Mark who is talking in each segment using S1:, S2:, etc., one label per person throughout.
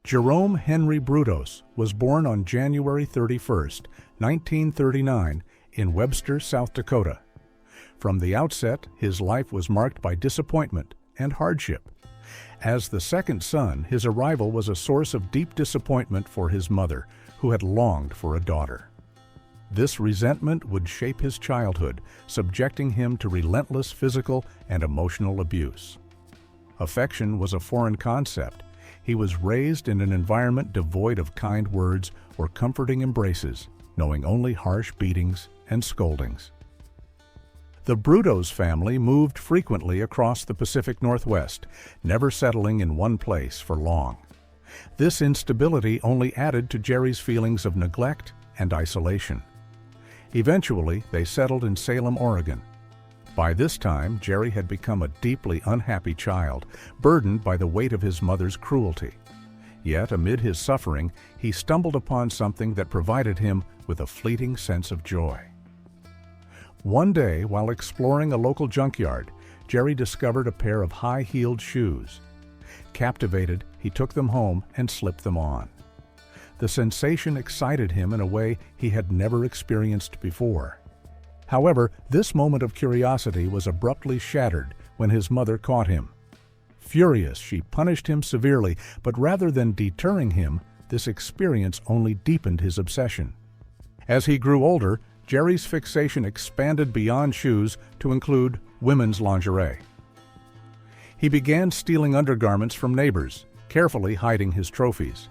S1: Jerome Henry Brudos was born on January 31, 1939, in Webster, South Dakota. From the outset, his life was marked by disappointment and hardship. As the second son, his arrival was a source of deep disappointment for his mother, who had longed for a daughter. This resentment would shape his childhood, subjecting him to relentless physical and emotional abuse. Affection was a foreign concept. He was raised in an environment devoid of kind words or comforting embraces, knowing only harsh beatings and scoldings. The Brudos family moved frequently across the Pacific Northwest, never settling in one place for long. This instability only added to Jerry's feelings of neglect and isolation. Eventually, they settled in Salem, Oregon. By this time, Jerry had become a deeply unhappy child, burdened by the weight of his mother's cruelty. Yet, amid his suffering, he stumbled upon something that provided him with a fleeting sense of joy. One day, while exploring a local junkyard, Jerry discovered a pair of high-heeled shoes. Captivated, he took them home and slipped them on. The sensation excited him in a way he had never experienced before. However, this moment of curiosity was abruptly shattered when his mother caught him. Furious, she punished him severely, but rather than deterring him, this experience only deepened his obsession. As he grew older, Jerry's fixation expanded beyond shoes to include women's lingerie. He began stealing undergarments from neighbors, carefully hiding his trophies.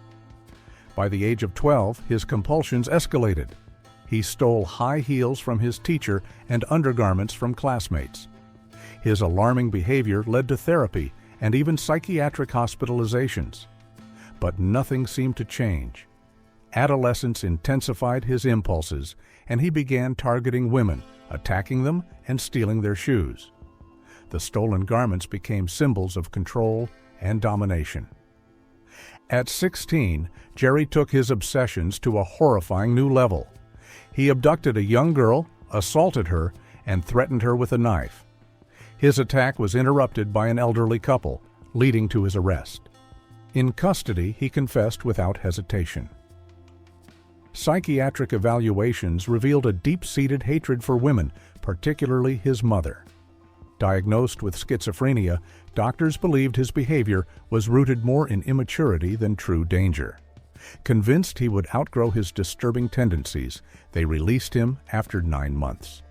S1: By the age of 12, his compulsions escalated. He stole high heels from his teacher and undergarments from classmates. His alarming behavior led to therapy and even psychiatric hospitalizations. But nothing seemed to change. Adolescence intensified his impulses, and he began targeting women, attacking them and stealing their shoes. The stolen garments became symbols of control and domination. At 16, Jerry took his obsessions to a horrifying new level. He abducted a young girl, assaulted her, and threatened her with a knife. His attack was interrupted by an elderly couple, leading to his arrest. In custody, he confessed without hesitation. Psychiatric evaluations revealed a deep-seated hatred for women, particularly his mother. Diagnosed with schizophrenia, doctors believed his behavior was rooted more in immaturity than true danger. Convinced he would outgrow his disturbing tendencies, they released him after 9 months.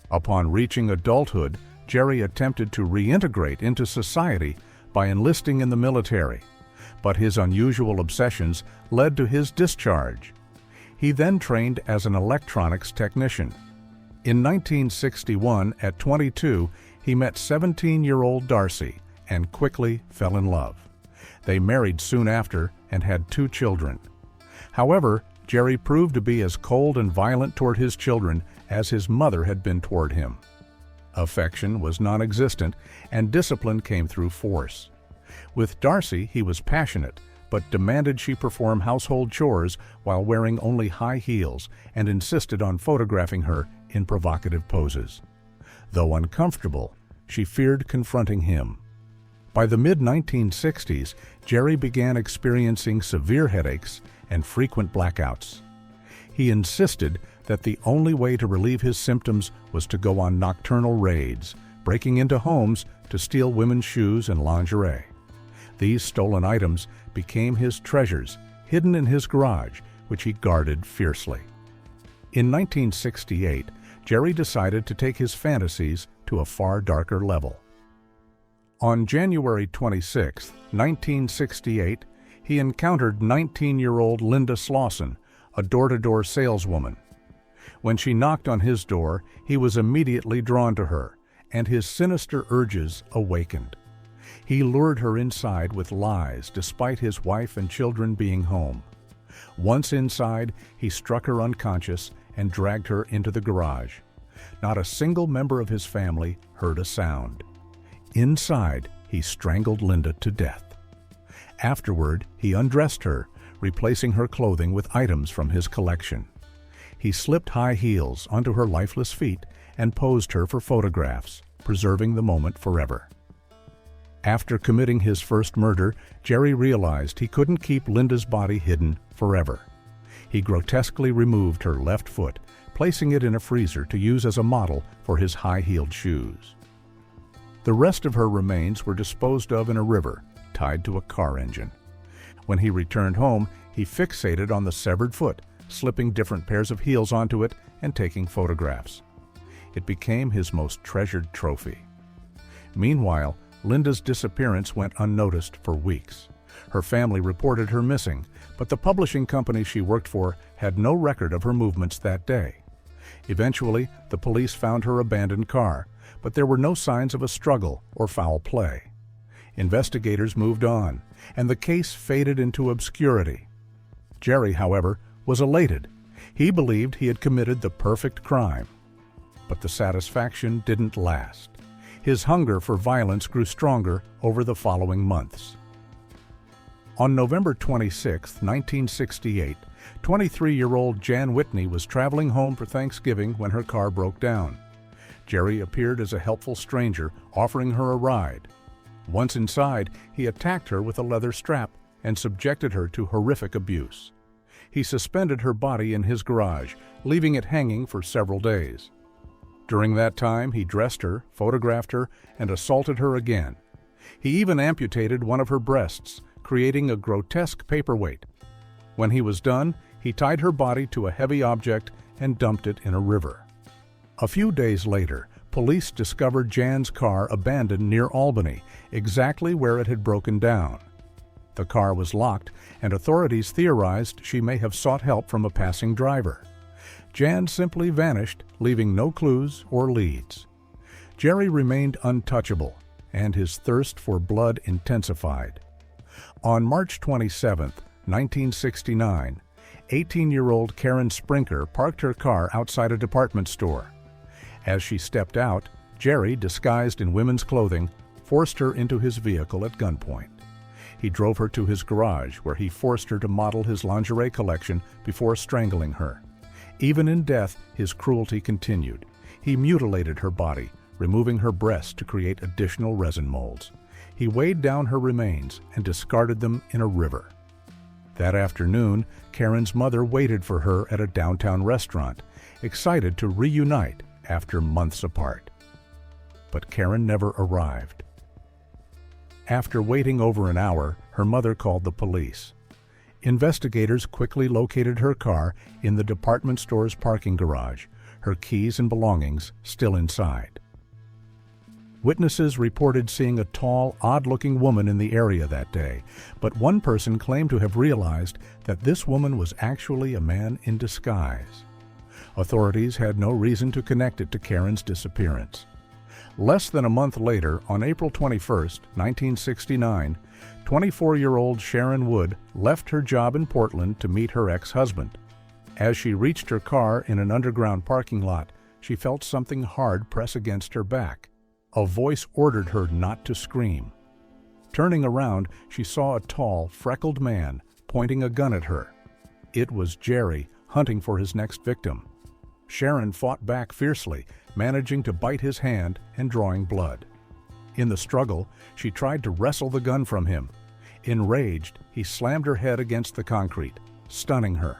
S1: Upon reaching adulthood, Jerry attempted to reintegrate into society by enlisting in the military, but his unusual obsessions led to his discharge. He then trained as an electronics technician. In 1961, at 22, he met 17-year-old Darcy and quickly fell in love. They married soon after and had 2 children. However, Jerry proved to be as cold and violent toward his children as his mother had been toward him. Affection was non-existent, and discipline came through force. With Darcy, he was passionate, but demanded she perform household chores while wearing only high heels and insisted on photographing her in provocative poses. Though uncomfortable, she feared confronting him. By the mid-1960s, Jerry began experiencing severe headaches and frequent blackouts. He insisted that the only way to relieve his symptoms was to go on nocturnal raids, breaking into homes to steal women's shoes and lingerie. These stolen items became his treasures, hidden in his garage, which he guarded fiercely. In 1968, Jerry decided to take his fantasies to a far darker level. On January 26, 1968, he encountered 19-year-old Linda Slauson, a door-to-door saleswoman. When she knocked on his door, he was immediately drawn to her, and his sinister urges awakened. He lured her inside with lies despite his wife and children being home. Once inside, he struck her unconscious and dragged her into the garage. Not a single member of his family heard a sound. Inside, he strangled Linda to death. Afterward, he undressed her, replacing her clothing with items from his collection. He slipped high heels onto her lifeless feet and posed her for photographs, preserving the moment forever. After committing his first murder, Jerry realized he couldn't keep Linda's body hidden forever. He grotesquely removed her left foot, placing it in a freezer to use as a model for his high-heeled shoes. The rest of her remains were disposed of in a river, tied to a car engine. When he returned home, he fixated on the severed foot, slipping different pairs of heels onto it and taking photographs. It became his most treasured trophy. Meanwhile, Linda's disappearance went unnoticed for weeks. Her family reported her missing, but the publishing company she worked for had no record of her movements that day. Eventually, the police found her abandoned car, but there were no signs of a struggle or foul play. Investigators moved on, and the case faded into obscurity. Jerry, however, was elated. He believed he had committed the perfect crime. But the satisfaction didn't last. His hunger for violence grew stronger over the following months. On November 26, 1968, 23-year-old Jan Whitney was traveling home for Thanksgiving when her car broke down. Jerry appeared as a helpful stranger, offering her a ride. Once inside, he attacked her with a leather strap and subjected her to horrific abuse. He suspended her body in his garage, leaving it hanging for several days. During that time, he dressed her, photographed her, and assaulted her again. He even amputated one of her breasts, creating a grotesque paperweight. When he was done, he tied her body to a heavy object and dumped it in a river. A few days later, police discovered Jan's car abandoned near Albany, exactly where it had broken down. The car was locked, and authorities theorized she may have sought help from a passing driver. Jan simply vanished, leaving no clues or leads. Jerry remained untouchable, and his thirst for blood intensified. On March 27, 1969, 18-year-old Karen Sprinker parked her car outside a department store. As she stepped out, Jerry, disguised in women's clothing, forced her into his vehicle at gunpoint. He drove her to his garage, where he forced her to model his lingerie collection before strangling her. Even in death, his cruelty continued. He mutilated her body, removing her breasts to create additional resin molds. He weighed down her remains and discarded them in a river. That afternoon, Karen's mother waited for her at a downtown restaurant, excited to reunite after months apart. But Karen never arrived. After waiting over an hour, her mother called the police. Investigators quickly located her car in the department store's parking garage, her keys and belongings still inside. Witnesses reported seeing a tall, odd-looking woman in the area that day, but one person claimed to have realized that this woman was actually a man in disguise. Authorities had no reason to connect it to Karen's disappearance. Less than a month later, on April 21, 1969, 24-year-old Sharon Wood left her job in Portland to meet her ex-husband. As she reached her car in an underground parking lot, she felt something hard press against her back. A voice ordered her not to scream. Turning around, she saw a tall, freckled man pointing a gun at her. It was Jerry, hunting for his next victim. Sharon fought back fiercely, managing to bite his hand and drawing blood. In the struggle, she tried to wrestle the gun from him. Enraged, he slammed her head against the concrete, stunning her.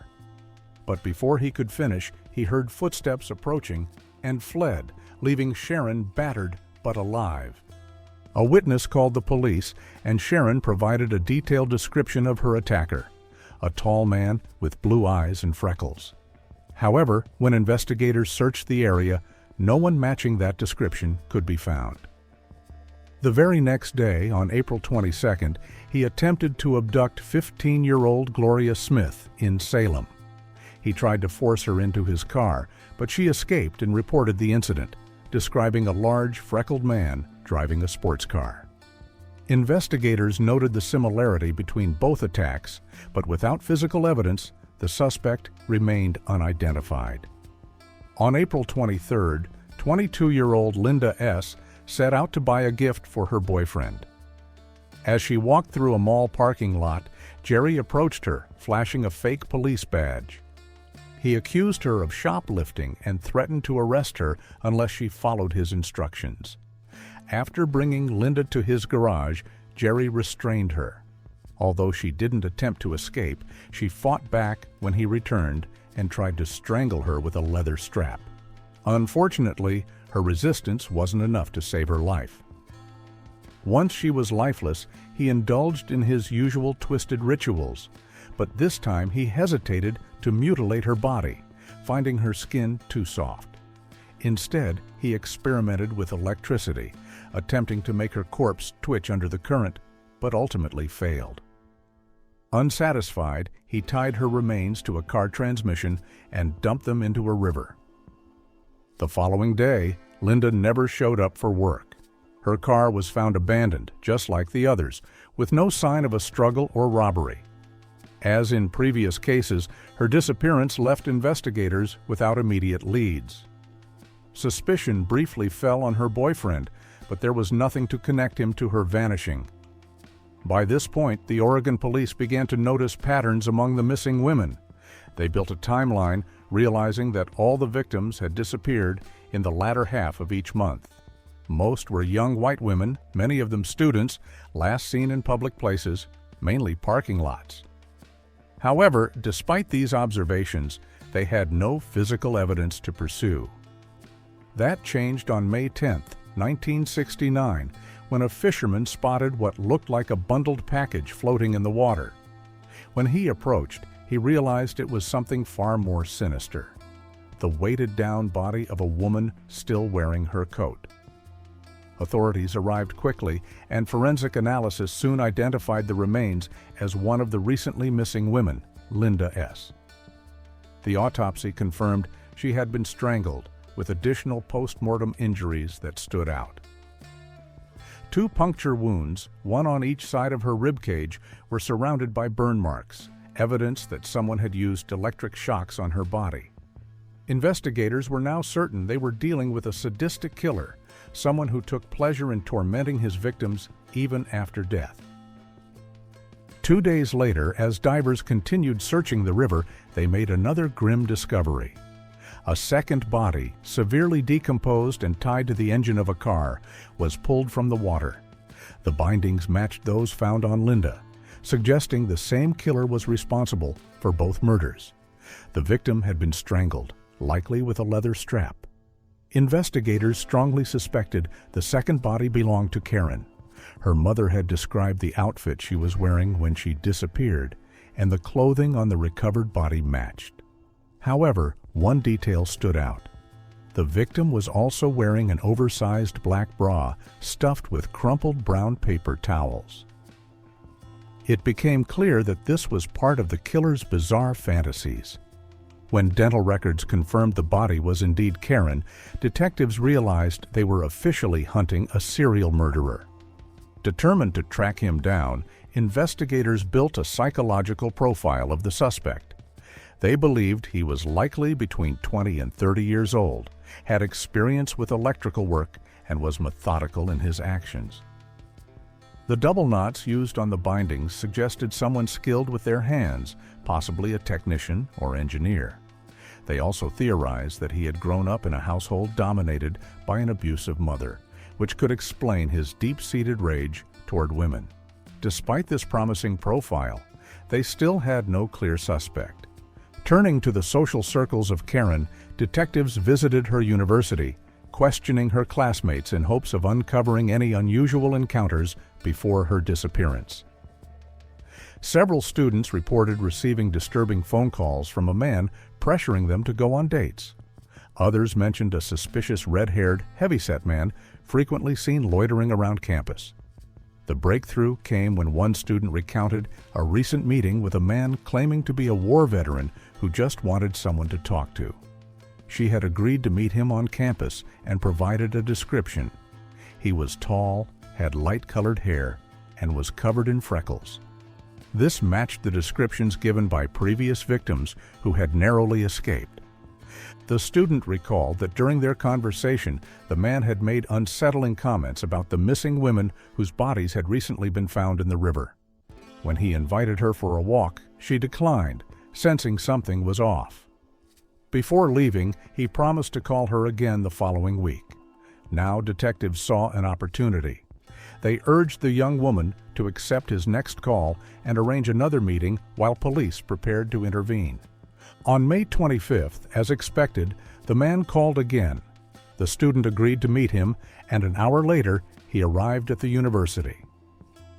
S1: But before he could finish, he heard footsteps approaching and fled, leaving Sharon battered but alive. A witness called the police, and Sharon provided a detailed description of her attacker, a tall man with blue eyes and freckles. However, when investigators searched the area, no one matching that description could be found. The very next day, on April 22nd, he attempted to abduct 15-year-old Gloria Smith in Salem. He tried to force her into his car, but she escaped and reported the incident, describing a large, freckled man driving a sports car. Investigators noted the similarity between both attacks, but without physical evidence, the suspect remained unidentified. On April 23rd, 22-year-old Linda S. set out to buy a gift for her boyfriend. As she walked through a mall parking lot, Jerry approached her, flashing a fake police badge. He accused her of shoplifting and threatened to arrest her unless she followed his instructions. After bringing Linda to his garage, Jerry restrained her. Although she didn't attempt to escape, she fought back when he returned and tried to strangle her with a leather strap. Unfortunately, her resistance wasn't enough to save her life. Once she was lifeless, he indulged in his usual twisted rituals, but this time he hesitated to mutilate her body, finding her skin too soft. Instead, he experimented with electricity, attempting to make her corpse twitch under the current, but ultimately failed. Unsatisfied, he tied her remains to a car transmission and dumped them into a river. The following day, Linda never showed up for work. Her car was found abandoned, just like the others, with no sign of a struggle or robbery. As in previous cases, her disappearance left investigators without immediate leads. Suspicion briefly fell on her boyfriend, but there was nothing to connect him to her vanishing. By this point, the Oregon police began to notice patterns among the missing women. They built a timeline, realizing that all the victims had disappeared in the latter half of each month. Most were young white women, many of them students, last seen in public places, mainly parking lots. However, despite these observations, they had no physical evidence to pursue. That changed on May 10, 1969, when a fisherman spotted what looked like a bundled package floating in the water. When he approached, he realized it was something far more sinister: the weighted-down body of a woman still wearing her coat. Authorities arrived quickly, and forensic analysis soon identified the remains as one of the recently missing women, Linda S. The autopsy confirmed she had been strangled, with additional post-mortem injuries that stood out. 2 puncture wounds, one on each side of her ribcage, were surrounded by burn marks, evidence that someone had used electric shocks on her body. Investigators were now certain they were dealing with a sadistic killer, someone who took pleasure in tormenting his victims even after death. 2 days later, as divers continued searching the river, they made another grim discovery. A second body, severely decomposed and tied to the engine of a car, was pulled from the water. The bindings matched those found on Linda, suggesting the same killer was responsible for both murders. The victim had been strangled, likely with a leather strap. Investigators strongly suspected the second body belonged to Karen. Her mother had described the outfit she was wearing when she disappeared, and the clothing on the recovered body matched. However, one detail stood out. The victim was also wearing an oversized black bra stuffed with crumpled brown paper towels. It became clear that this was part of the killer's bizarre fantasies. When dental records confirmed the body was indeed Karen, detectives realized they were officially hunting a serial murderer. Determined to track him down, investigators built a psychological profile of the suspect. They believed he was likely between 20 and 30 years old, had experience with electrical work, and was methodical in his actions. The double knots used on the bindings suggested someone skilled with their hands, possibly a technician or engineer. They also theorized that he had grown up in a household dominated by an abusive mother, which could explain his deep-seated rage toward women. Despite this promising profile, they still had no clear suspect. Turning to the social circles of Karen, detectives visited her university, questioning her classmates in hopes of uncovering any unusual encounters before her disappearance. Several students reported receiving disturbing phone calls from a man pressuring them to go on dates. Others mentioned a suspicious red-haired, heavyset man frequently seen loitering around campus. The breakthrough came when one student recounted a recent meeting with a man claiming to be a war veteran who just wanted someone to talk to. She had agreed to meet him on campus and provided a description. He was tall, had light-colored hair, and was covered in freckles. This matched the descriptions given by previous victims who had narrowly escaped. The student recalled that during their conversation, the man had made unsettling comments about the missing women whose bodies had recently been found in the river. When he invited her for a walk, she declined, sensing something was off. Before leaving, he promised to call her again the following week. Now detectives saw an opportunity. They urged the young woman to accept his next call and arrange another meeting while police prepared to intervene. On May 25th, as expected, the man called again. The student agreed to meet him, and an hour later, he arrived at the university.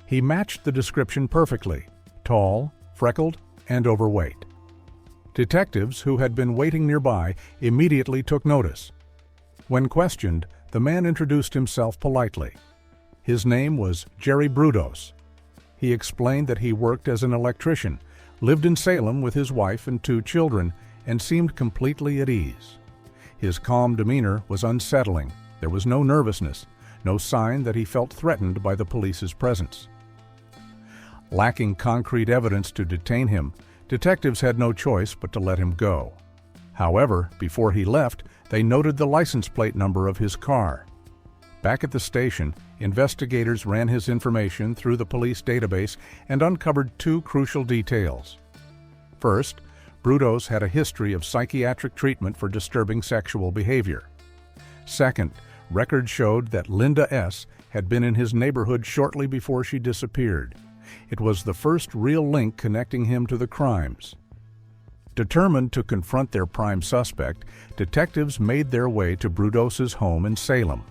S1: He matched the description perfectly: tall, freckled, and overweight. Detectives who had been waiting nearby immediately took notice. When questioned, the man introduced himself politely. His name was Jerry Brudos. He explained that he worked as an electrician, lived in Salem with his wife and 2 children, and seemed completely at ease. His calm demeanor was unsettling. There was no nervousness, no sign that he felt threatened by the police's presence. Lacking concrete evidence to detain him, detectives had no choice but to let him go. However, before he left, they noted the license plate number of his car. Back at the station, investigators ran his information through the police database and uncovered 2 crucial details. First, Brudos had a history of psychiatric treatment for disturbing sexual behavior. Second, records showed that Linda S. had been in his neighborhood shortly before she disappeared. It was the first real link connecting him to the crimes. Determined to confront their prime suspect, detectives made their way to Brudos's home in Salem.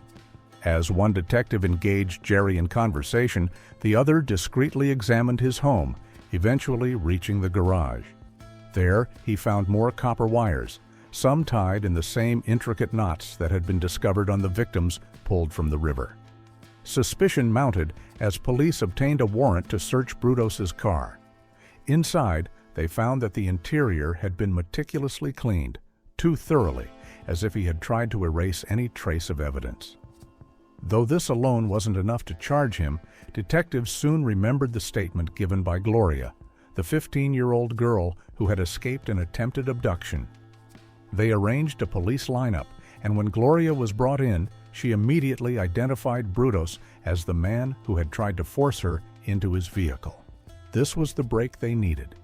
S1: As one detective engaged Jerry in conversation, the other discreetly examined his home, eventually reaching the garage. There, he found more copper wires, some tied in the same intricate knots that had been discovered on the victims pulled from the river. Suspicion mounted as police obtained a warrant to search Brudos's car. Inside, they found that the interior had been meticulously cleaned, too thoroughly, as if he had tried to erase any trace of evidence. Though this alone wasn't enough to charge him, detectives soon remembered the statement given by Gloria, the 15-year-old girl who had escaped an attempted abduction. They arranged a police lineup, and when Gloria was brought in, she immediately identified Brudos as the man who had tried to force her into his vehicle. This was the break they needed.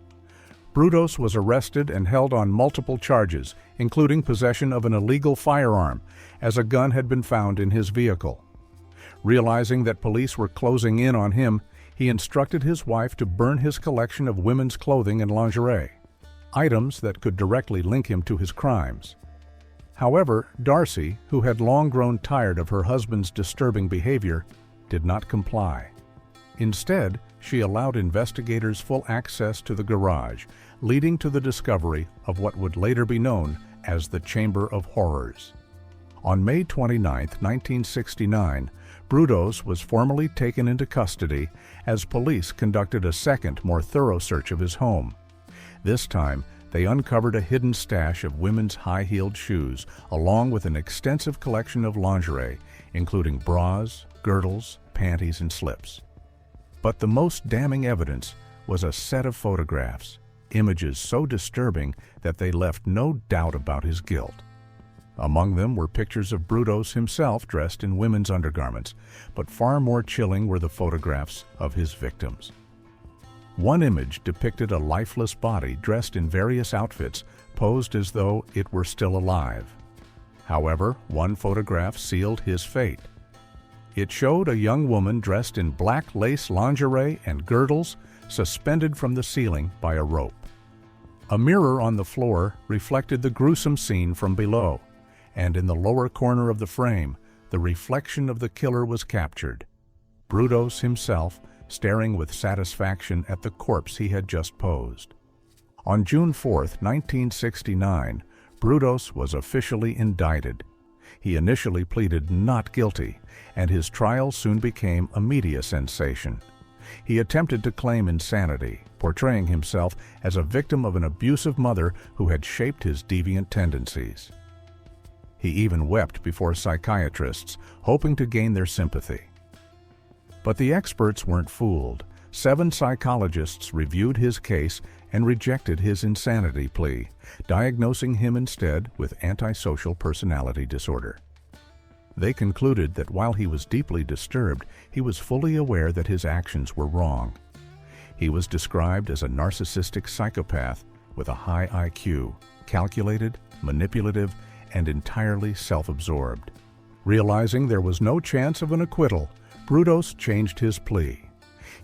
S1: Brudos was arrested and held on multiple charges, including possession of an illegal firearm, as a gun had been found in his vehicle. Realizing that police were closing in on him, he instructed his wife to burn his collection of women's clothing and lingerie, items that could directly link him to his crimes. However, Darcy, who had long grown tired of her husband's disturbing behavior, did not comply. Instead, she allowed investigators full access to the garage, leading to the discovery of what would later be known as the Chamber of Horrors. On May 29, 1969, Brudos was formally taken into custody as police conducted a second, more thorough search of his home. This time, they uncovered a hidden stash of women's high-heeled shoes, along with an extensive collection of lingerie, including bras, girdles, panties, and slips. But the most damning evidence was a set of photographs, images so disturbing that they left no doubt about his guilt. Among them were pictures of Brudos himself dressed in women's undergarments, but far more chilling were the photographs of his victims. One image depicted a lifeless body dressed in various outfits, posed as though it were still alive. However, one photograph sealed his fate. It showed a young woman dressed in black lace lingerie and girdles, suspended from the ceiling by a rope. A mirror on the floor reflected the gruesome scene from below, and in the lower corner of the frame, the reflection of the killer was captured. Brudos himself, staring with satisfaction at the corpse he had just posed. On June 4, 1969, Brudos was officially indicted. He initially pleaded not guilty, and his trial soon became a media sensation. He attempted to claim insanity, portraying himself as a victim of an abusive mother who had shaped his deviant tendencies. He even wept before psychiatrists, hoping to gain their sympathy. But the experts weren't fooled. 7 psychologists reviewed his case and rejected his insanity plea, diagnosing him instead with antisocial personality disorder. They concluded that while he was deeply disturbed, he was fully aware that his actions were wrong. He was described as a narcissistic psychopath with a high IQ, calculated, manipulative, and entirely self-absorbed. Realizing there was no chance of an acquittal, Brudos changed his plea.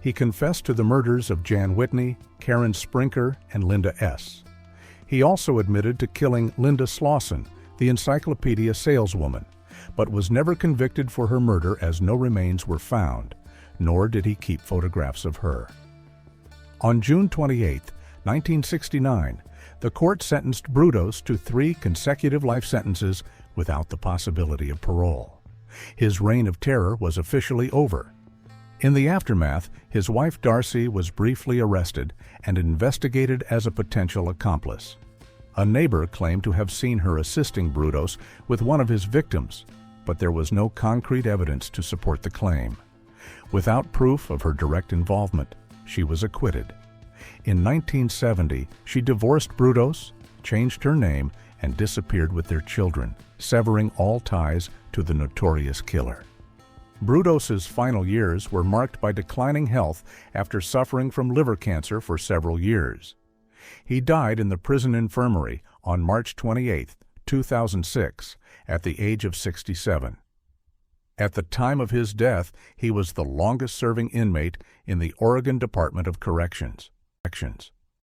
S1: He confessed to the murders of Jan Whitney, Karen Sprinker, and Linda S. He also admitted to killing Linda Slauson, the encyclopedia saleswoman, but was never convicted for her murder as no remains were found, nor did he keep photographs of her. On June 28, 1969, the court sentenced Brudos to 3 consecutive life sentences without the possibility of parole. His reign of terror was officially over. In the aftermath, his wife Darcy was briefly arrested and investigated as a potential accomplice. A neighbor claimed to have seen her assisting Brudos with one of his victims, but there was no concrete evidence to support the claim. Without proof of her direct involvement, she was acquitted. In 1970, she divorced Brudos, changed her name, and disappeared with their children, severing all ties to the notorious killer. Brudos's final years were marked by declining health after suffering from liver cancer for several years. He died in the prison infirmary on March 28, 2006, at the age of 67. At the time of his death, he was the longest-serving inmate in the Oregon Department of Corrections.